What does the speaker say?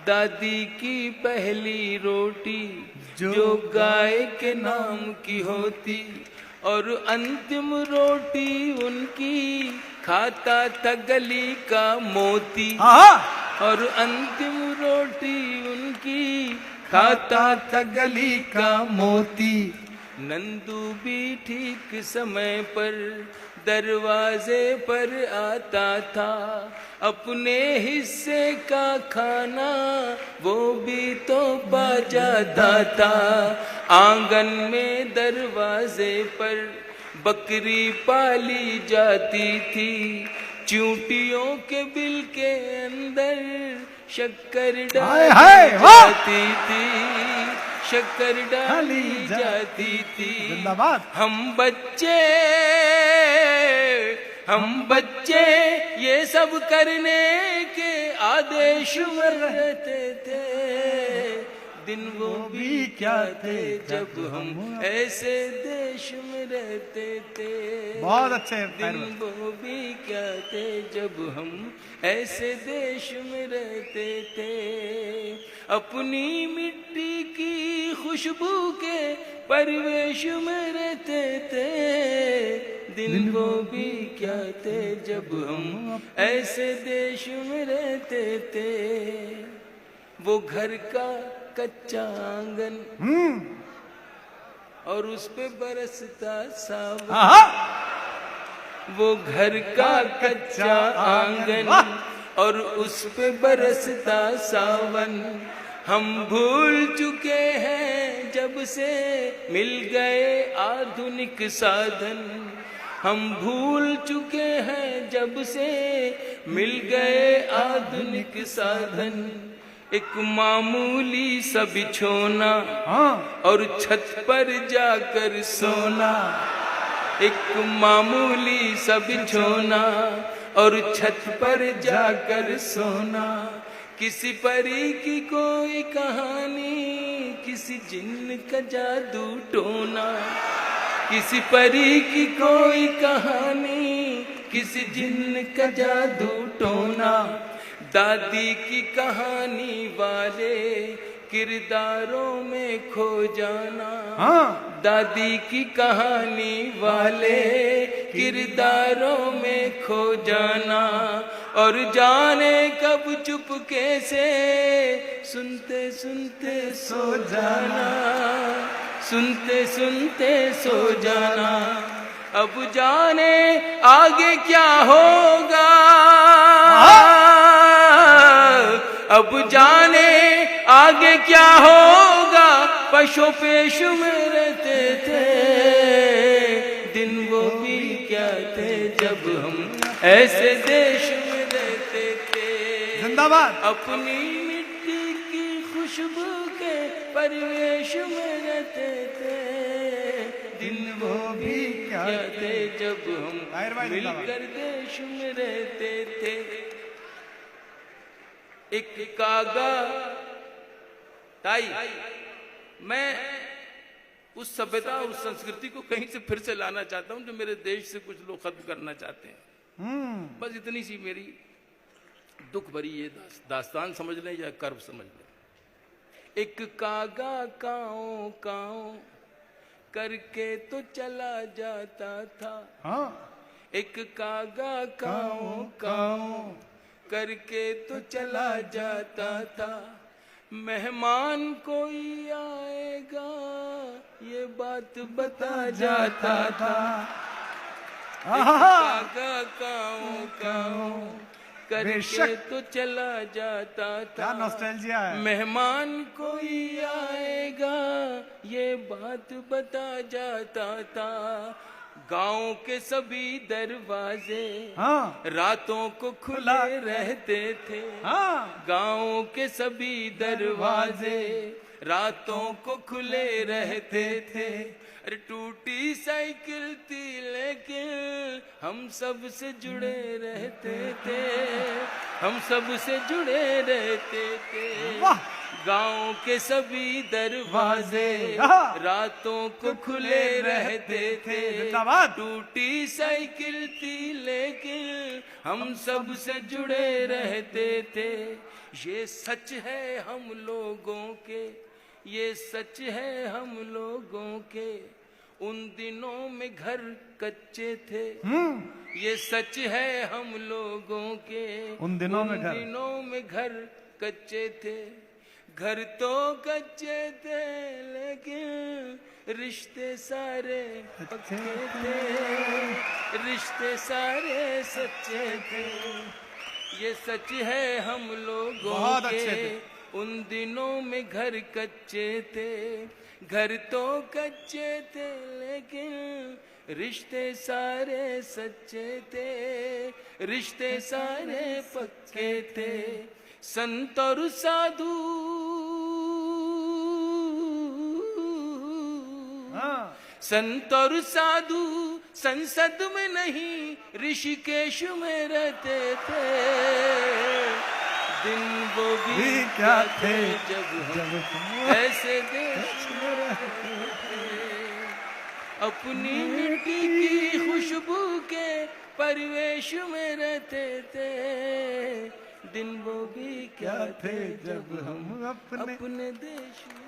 दादी की पहली रोटी जो गाय के नाम की होती, और अंतिम रोटी उनकी खाता था गली का मोती। और अंतिम रोटी उनकी खाता था गली का मोती। नंदू भी ठीक समय पर दरवाजे पर आता था, अपने हिस्से का खाना वो भी तो पा जाता था। आंगन में दरवाजे पर बकरी पाली जाती थी, चूंटियों के बिल के अंदर शक्कर डाली जाती थी, शक्कर डाली जाती थी। हम बच्चे ये सब करने के आदेश में रहते थे। दिन वो भी क्या थे जब हम ऐसे देश में रहते थे। बहुत अच्छे। दिन वो भी क्या थे जब हम ऐसे देश में रहते थे। अपनी मिट्टी की खुशबू के परिवेश में रहते थे। दिन वो भी क्या थे जब हम ऐसे देश में रहते थे। वो घर का कच्चा आंगन और उस पे बरसता सावन। वो घर का कच्चा आंगन और उस पे बरसता सावन। हम भूल चुके हैं जब से मिल गए आधुनिक साधन। हम भूल चुके हैं जब से मिल गए आधुनिक साधन। एक मामूली सा बिछोना और छत पर जाकर सोना। एक मामूली सा बिछोना और छत पर जाकर सोना। किसी परी की कोई कहानी, किसी जिन्न का जादू टोना। किसी परी की कोई कहानी, किसी जिन्न का जादू टोना। दादी की कहानी वाले किरदारों में खो जाना। दादी की कहानी वाले किरदारों में खो जाना। और जाने कब चुपके से सुनते सुनते सो जाना। सुनते सुनते सो जाना। अब जाने आगे क्या होगा। अब जाने आगे क्या होगा। पशु पेश में रहते थे। दिन वो भी क्या थे जब हम ऐसे देश में रहते थे। जिंदाबाद। अपनी मिट्टी की खुशबू के परिवेश में रहते थे। दिन वो भी क्या थे जब हम मिलकर देश में रहते थे। एक कागा ताई, मैं उस सभ्यता उस संस्कृति को कहीं से फिर से लाना चाहता हूं जो मेरे देश से कुछ लोग खत्म करना चाहते हैं। बस इतनी सी मेरी दुख भरी ये दास्तान समझ लें या कर्व समझ लें। एक कागा काओ काओ करके तो चला जाता था। एक कागा काओ काओ करके तो चला जाता था। मेहमान कोई आएगा ये बात बता जाता था। कागा काओ काओ करके तो चला जाता था। नॉस्टैल्जिया है। मेहमान कोई आएगा ये बात बता जाता था। गांव के सभी दरवाजे रातों को खुले रहते थे। गांव के सभी दरवाजे रातों को खुले रहते थे। अरे टूटी साइकिल थी लेकिन हम सब से जुड़े रहते थे। हम सब से जुड़े रहते थे। गांव के सभी दरवाजे हाँ। रातों को खुले रहते थे। जिंदाबाद। टूटी साइकिल थी लेकिन हम सब से जुड़े रहते थे। ये सच है हम लोगों के, ये सच है हम लोगों के। उन दिनों में घर कच्चे थे, ये सच है हम लोगों के। उन दिनों में घर कच्चे थे। घर तो कच्चे थे लेकिन रिश्ते सारे पक्के थे, रिश्ते सारे सच्चे थे। ये सच है हम लोगों बहुत के। अच्छे थे। उन दिनों में घर कच्चे थे, घर तो कच्चे थे लेकिन रिश्ते सारे सच्चे थे, रिश्ते सारे पक्के थे। संत और साधु हाँ। संत और साधु संसद में नहीं ऋषिकेश में रहते थे। दिन वो भी क्या थे जब हम ऐसे देश में रहते थे। अपनी मिट्टी की खुशबू के परिवेश में रहते थे। दिन वो भी क्या थे जब हम अपने देश में।